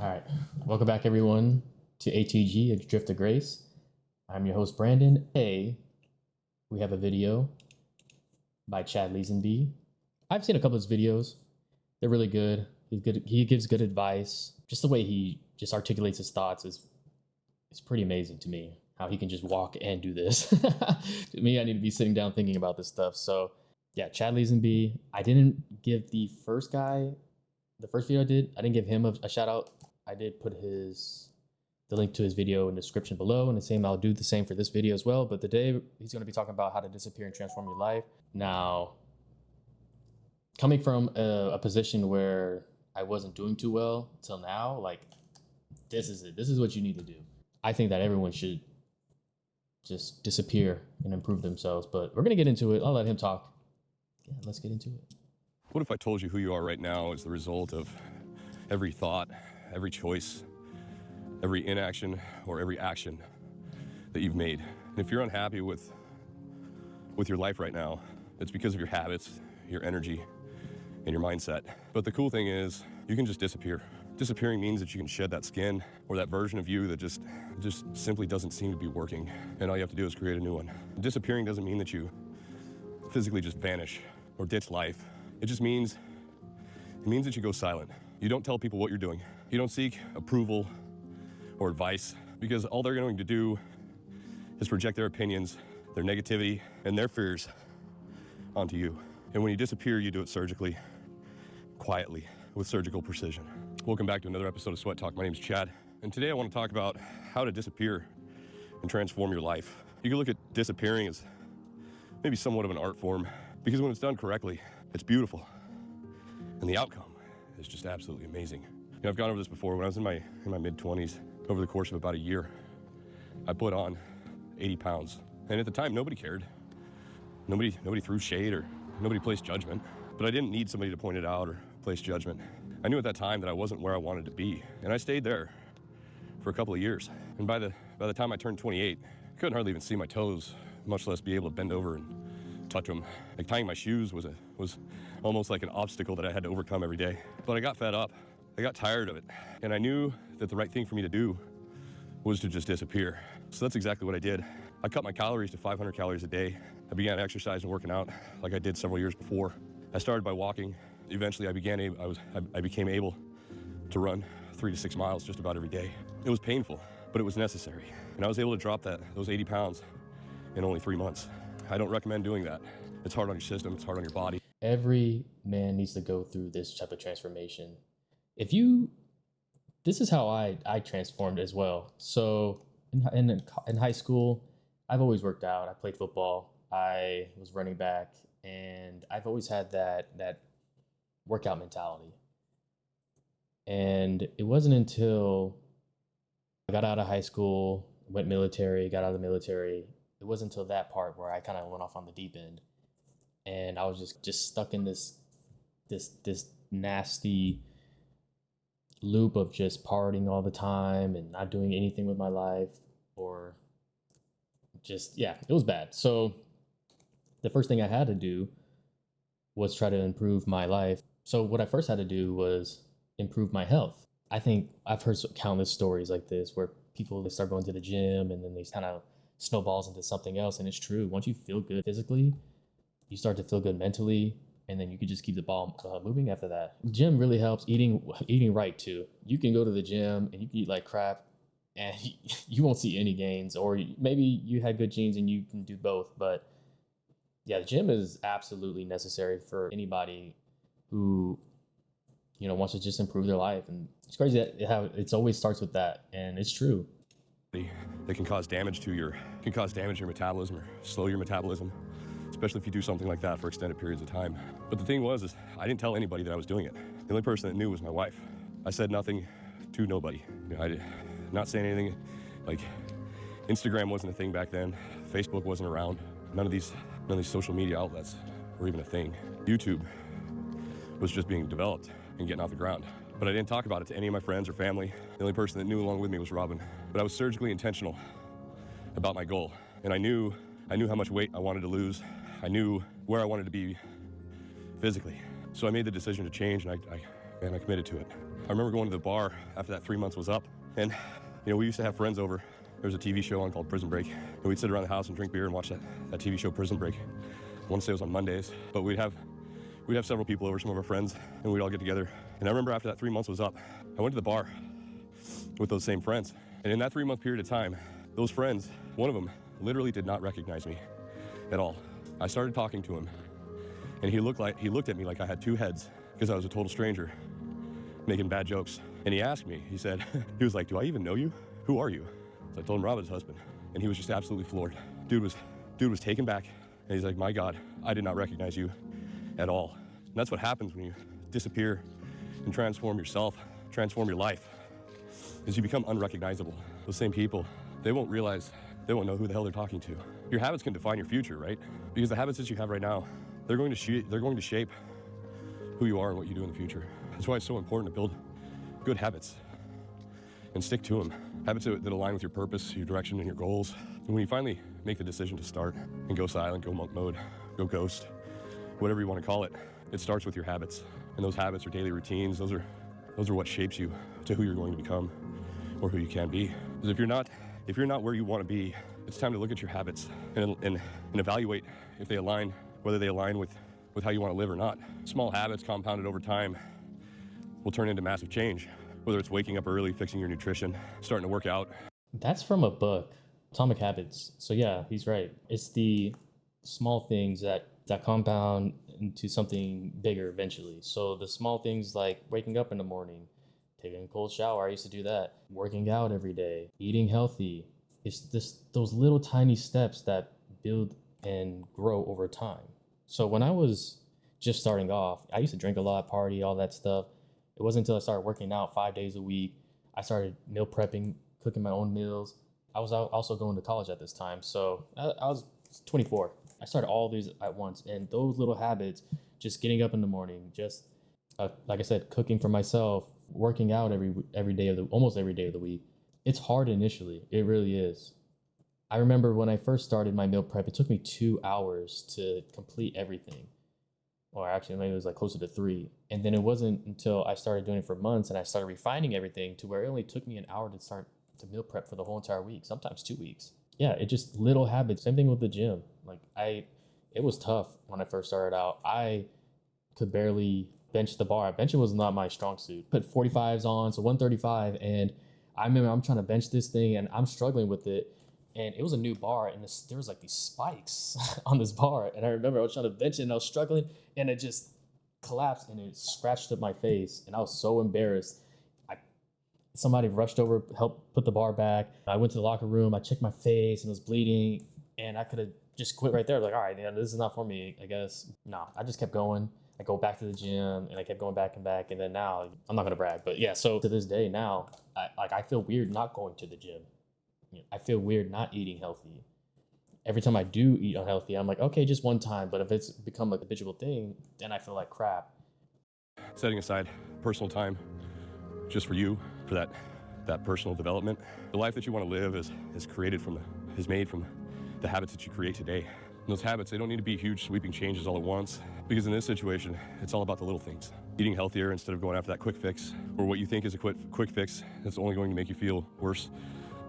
All right. Welcome back, everyone, to ATG, A Drift of Grace. I'm your host, Brandon. Today, we have a video by Chad Leesenby. I've seen a couple of his videos. They're really good. He's good. He gives good advice. Just the way he just articulates his thoughts is pretty amazing to me. How he can just walk and do this. To me, I need to be sitting down thinking about this stuff. So, yeah, Chad Leesenby. I didn't give the first video I didn't give him a shout out. I did put the link to his video in the description below, and the same, I'll do the same for this video as well. But today he's going to be talking about how to disappear and transform your life. Now, coming from a position where I wasn't doing too well till now, like, this is it. This is what you need to do. I think that everyone should just disappear and improve themselves, but we're going to get into it. I'll let him talk. Yeah, let's get into it. What if I told you who you are right now is the result of every thought, every choice, every inaction, or every action that you've made? And if you're unhappy with your life right now, it's because of your habits, your energy, and your mindset. But the cool thing is, you can just disappear. Disappearing means that you can shed that skin or that version of you that just simply doesn't seem to be working. And all you have to do is create a new one. Disappearing doesn't mean that you physically just vanish or ditch life. It means that you go silent. You don't tell people what you're doing. You don't seek approval or advice, because all they're going to do is project their opinions, their negativity, and their fears onto you. And when you disappear, you do it surgically, quietly, with surgical precision. Welcome back to another episode of Sweat Talk. My name is Chad, and today I want to talk about how to disappear and transform your life. You can look at disappearing as maybe somewhat of an art form, because when it's done correctly, it's beautiful, and the outcome is just absolutely amazing. You know, I've gone over this before. When I was in my mid-20s, over the course of about a year, I put on 80 pounds. And at the time, nobody cared. Nobody threw shade, or nobody placed judgment. But I didn't need somebody to point it out or place judgment. I knew at that time that I wasn't where I wanted to be, and I stayed there for a couple of years. And by the time I turned 28, I couldn't hardly even see my toes, much less be able to bend over and touch them. Like, tying my shoes was almost like an obstacle that I had to overcome every day. But I got fed up. I got tired of it. And I knew that the right thing for me to do was to just disappear. So that's exactly what I did. I cut my calories to 500 calories a day. I began exercising and working out like I did several years before. I started by walking. Eventually, I became able to run 3 to 6 miles just about every day. It was painful, but it was necessary. And I was able to drop those 80 pounds in only 3 months. I don't recommend doing that. It's hard on your system, it's hard on your body. Every man needs to go through this type of transformation. This is how I transformed as well. So in high school, I've always worked out. I played football. I was running back, and I've always had that workout mentality. And it wasn't until I got out of high school, went military, got out of the military. It wasn't until that part where I kind of went off on the deep end, and I was just stuck in this nasty loop of just partying all the time and not doing anything with my life, or it was bad. So the first thing I had to do was try to improve my life. So what I first had to do was improve my health. I think I've heard countless stories like this where people start going to the gym and then they kind of snowballs into something else. And it's true. Once you feel good physically, you start to feel good mentally, and then you can just keep the ball moving after that. Gym really helps. Eating right too. You can go to the gym and you can eat like crap and you won't see any gains, or maybe you had good genes and you can do both. But yeah, the gym is absolutely necessary for anybody who, wants to just improve their life. And it's crazy how it always starts with that, and it's true. That can cause damage to your metabolism, or slow your metabolism, especially if you do something like that for extended periods of time. But the thing is I didn't tell anybody that I was doing it. The only person that knew was my wife. I said nothing to nobody. I did not say anything. Like, Instagram wasn't a thing back then. Facebook wasn't around. None of these social media outlets were even a thing. YouTube was just being developed and getting off the ground. But I didn't talk about it to any of my friends or family. The only person that knew along with me was Robin. But I was surgically intentional about my goal. And I knew how much weight I wanted to lose. I knew where I wanted to be physically. So I made the decision to change, and I committed to it. I remember going to the bar after that 3 months was up, and we used to have friends over. There was a TV show on called Prison Break, and we'd sit around the house and drink beer and watch that TV show Prison Break. I want to say it was on Mondays, but we'd have several people over, some of our friends, and we'd all get together. And I remember after that 3 months was up, I went to the bar with those same friends. And in that 3 month period of time, those friends, one of them literally did not recognize me at all. I started talking to him, and he looked at me like I had two heads because I was a total stranger making bad jokes. And he asked me, he said, he was like, "Do I even know you? Who are you?" So I told him Robin's husband, and he was just absolutely floored. Dude was taken back, and he's like, "My God, I did not recognize you at all." And that's what happens when you disappear and transform yourself, transform your life, is you become unrecognizable. Those same people, they won't realize, they won't know who the hell they're talking to. Your habits can define your future, right? Because the habits that you have right now, they're going to shape who you are and what you do in the future. That's why it's so important to build good habits and stick to them. Habits that align with your purpose, your direction, and your goals. And when you finally make the decision to start and go silent, go monk mode, go ghost, whatever you want to call it, it starts with your habits. And those habits are daily routines. Those are what shapes you to who you're going to become or who you can be. Because if you're not where you want to be, it's time to look at your habits and evaluate if they align, whether they align with how you want to live or not. Small habits compounded over time will turn into massive change. Whether it's waking up early, fixing your nutrition, starting to work out. That's from a book, Atomic Habits. So yeah, he's right. It's the small things that compound into something bigger eventually. So the small things like waking up in the morning, taking a cold shower, I used to do that, working out every day, eating healthy. It's just those little tiny steps that build and grow over time. So when I was just starting off, I used to drink a lot, party, all that stuff. It wasn't until I started working out 5 days a week, I started meal prepping, cooking my own meals. I was also going to college at this time. So I was 24. I started all these at once. And those little habits, just getting up in the morning, just like I said, cooking for myself, working out almost every day of the week. It's hard initially. It really is. I remember when I first started my meal prep, it took me 2 hours to complete everything. Or actually, maybe it was like closer to 3. And then it wasn't until I started doing it for months and I started refining everything to where it only took me an hour to start to meal prep for the whole entire week, sometimes 2 weeks. Yeah, it just little habits. Same thing with the gym. It was tough when I first started out. I could barely bench the bar. Benching was not my strong suit. Put 45s on, so 135, and I remember I'm trying to bench this thing and I'm struggling with it. And it was a new bar, and there was like these spikes on this bar. And I remember I was trying to bench it, and I was struggling, and it just collapsed, and it scratched up my face. And I was so embarrassed. Somebody rushed over, helped put the bar back. I went to the locker room. I checked my face, and it was bleeding. And I could have just quit right there. Like, all right, yeah, this is not for me, I guess. No, I just kept going. I go back to the gym, and I kept going back and back. And then now, I'm not going to brag, but yeah, so to this day now, I feel weird not going to the gym. I feel weird not eating healthy. Every time I do eat unhealthy, I'm like, okay, just one time. But if it's become a habitual thing, then I feel like crap. Setting aside personal time just for you, for that personal development. The life that you want to live is made from the habits that you create today. And those habits, they don't need to be huge sweeping changes all at once, because in this situation, it's all about the little things. Eating healthier instead of going after that quick fix, or what you think is a quick fix that's only going to make you feel worse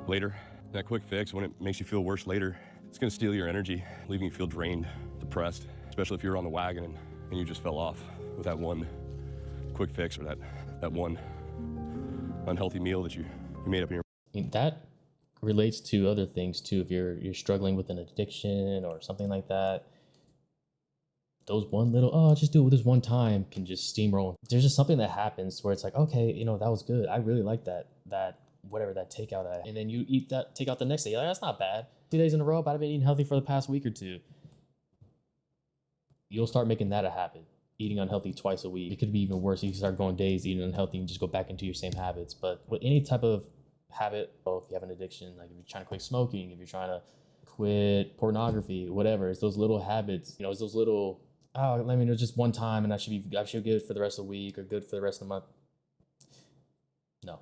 later. That quick fix, when it makes you feel worse later, it's going to steal your energy, leaving you feel drained, depressed, especially if you're on the wagon and you just fell off with that one quick fix or that one unhealthy meal that you made up in your. That relates to other things too. If you're struggling with an addiction or something like that, those one little, just do it this one time can just steamroll. There's just something that happens where it's like, okay, that was good. I really like that whatever that takeout I had. And then you eat that takeout the next day. You're like, that's not bad. 2 days in a row, but I've been eating healthy for the past week or two. You'll start making that a habit. Eating unhealthy twice a week. It could be even worse. You can start going days eating unhealthy and just go back into your same habits. But with any type of habit, if you have an addiction, like if you're trying to quit smoking, if you're trying to quit pornography, whatever, it's those little habits. It's those little, let me know just one time and I should be good for the rest of the week or good for the rest of the month. No.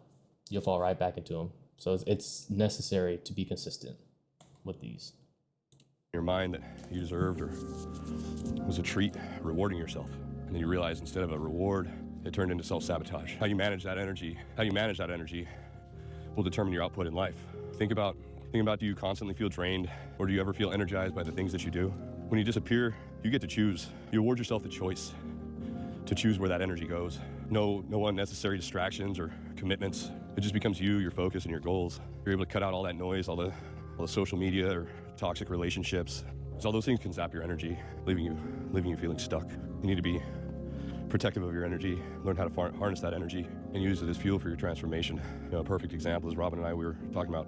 You'll fall right back into them. So it's necessary to be consistent with these. Your mind that you deserved or was a treat, rewarding yourself. And then you realize instead of a reward, it turned into self-sabotage. How you manage that energy will determine your output in life. Think about, do you constantly feel drained, or do you ever feel energized by the things that you do? When you disappear, you get to choose. You award yourself the choice to choose where that energy goes. No unnecessary distractions or commitments. It just becomes you, your focus, and your goals. You're able to cut out all that noise, all the social media or toxic relationships. Because all those things can zap your energy, leaving you feeling stuck. You need to be protective of your energy, learn how to harness that energy, and use it as fuel for your transformation. A perfect example is Robin and I, we were talking about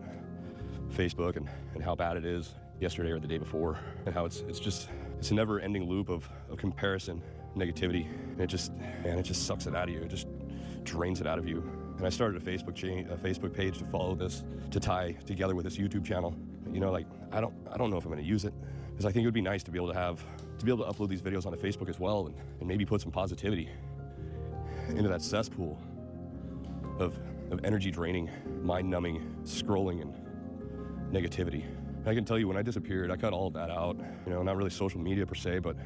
Facebook and how bad it is yesterday or the day before, and how it's a never-ending loop of comparison, negativity, and it just sucks it out of you. It just drains it out of you. And I started a Facebook page to follow this, to tie together with this YouTube channel. I don't know if I'm going to use it, because I think it would be nice to be able to upload these videos onto Facebook as well, and maybe put some positivity into that cesspool of energy draining, mind numbing, scrolling, and negativity. And I can tell you, when I disappeared, I cut all of that out. Not really social media per se, but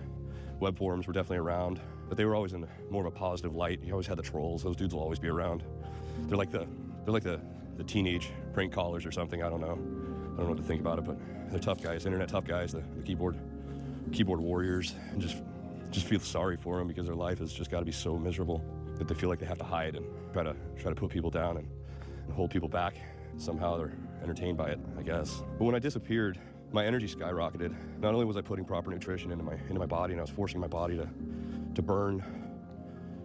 web forums were definitely around, but they were always in more of a positive light. You always had the trolls. Those dudes will always be around. They're like the teenage prank callers or something. I don't know what to think about it, but they're tough guys, internet tough guys, the keyboard warriors, and just feel sorry for them, because their life has just got to be so miserable that they feel like they have to hide and try to put people down and hold people back. Somehow they're entertained by it, I guess. But when I disappeared, my energy skyrocketed. Not only was I putting proper nutrition into my body, and I was forcing my body to burn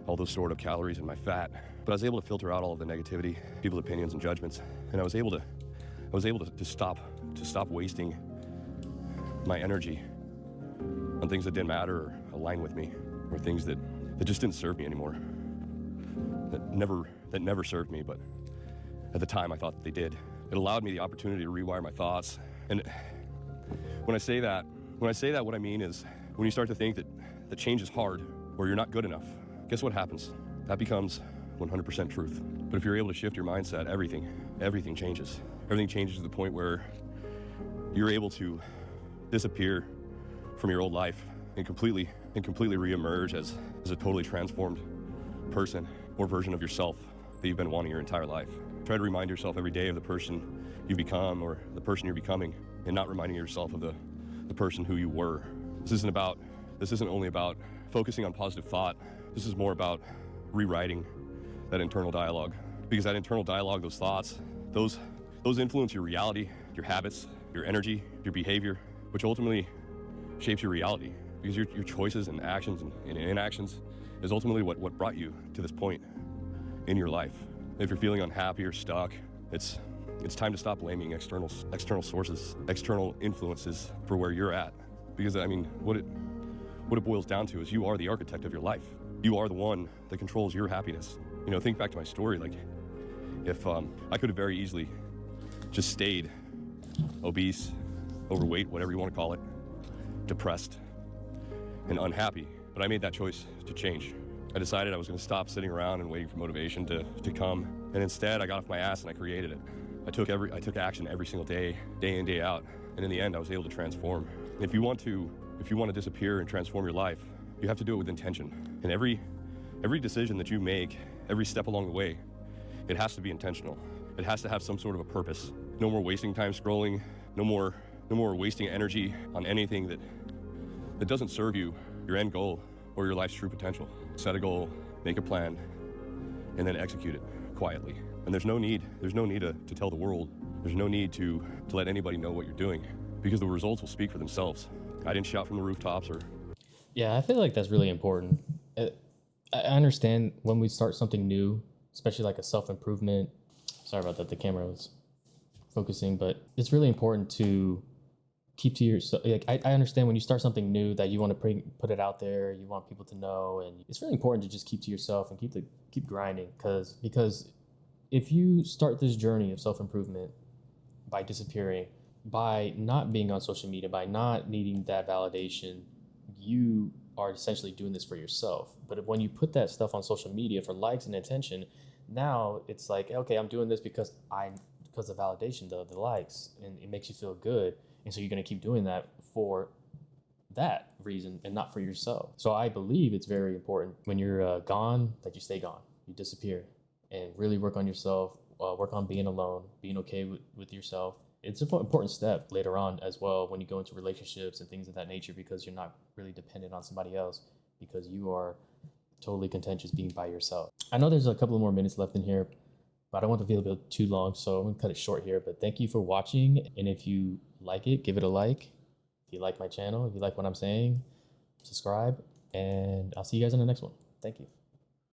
all those stored up calories and my fat, but I was able to filter out all of the negativity, people's opinions and judgments, and I was able to stop wasting my energy on things that didn't matter or align with me, or things that just didn't serve me anymore, that never served me, but at the time I thought that they did. It allowed me the opportunity to rewire my thoughts. And when I say that, what I mean is, when you start to think that change is hard, or you're not good enough, guess what happens? That becomes 100% truth. But if you're able to shift your mindset, everything changes. Everything changes to the point where you're able to disappear from your old life and completely reemerge as a totally transformed person or version of yourself that you've been wanting your entire life. Try to remind yourself every day of the person you become, or the person you're becoming, and not reminding yourself of the person who you were. This isn't only about focusing on positive thought. This is more about rewriting that internal dialogue, because that internal dialogue, those thoughts, those influence your reality, your habits, your energy, your behavior, which ultimately shapes your reality, because your choices and actions and inactions is ultimately what brought you to this point in your life. If you're feeling unhappy or stuck, it's time to stop blaming external sources, external influences for where you're at. Because what it boils down to is, you are the architect of your life. You are the one that controls your happiness. Think back to my story. Like, if I could have very easily just stayed obese, overweight, whatever you want to call it, depressed and unhappy, but I made that choice to change. I decided I was going to stop sitting around and waiting for motivation to come, and instead I got off my ass and I created it. I took action every single day in, day out, and in the end I was able to transform. If you want to disappear and transform your life, you have to do it with intention. And every decision that you make, every step along the way, it has to be intentional. It has to have some sort of a purpose. No more wasting time scrolling. No more wasting energy on anything that doesn't serve you, your end goal, or your life's true potential. Set a goal, make a plan, and then execute it quietly. And there's no need to tell the world. There's no need to let anybody know what you're doing, because the results will speak for themselves. I didn't shout from the rooftops or... Yeah, I feel like that's really important. I understand when we start something new, especially like a self-improvement. Sorry about that, the camera was focusing, but it's really important to keep to yourself. Like, I understand when you start something new that you want to put it out there, you want people to know, and it's really important to just keep to yourself and keep grinding, because if you start this journey of self-improvement by disappearing, by not being on social media, by not needing that validation, you are essentially doing this for yourself. But when you put that stuff on social media for likes and attention, now it's like, okay, I'm doing this because of validation, the likes, and it makes you feel good. And so you're going to keep doing that for that reason and not for yourself. So I believe it's very important when you're gone that you stay gone, you disappear, and really work on yourself, work on being alone, being okay with yourself. It's an important step later on as well when you go into relationships and things of that nature, because you're not really dependent on somebody else, because you are totally content just being by yourself. I know there's a couple of more minutes left in here, but I don't want the video to be too long, so I'm gonna cut it short here. But thank you for watching, and if you like it, give it a like. If you like my channel, if you like what I'm saying, subscribe, and I'll see you guys in the next one. Thank you.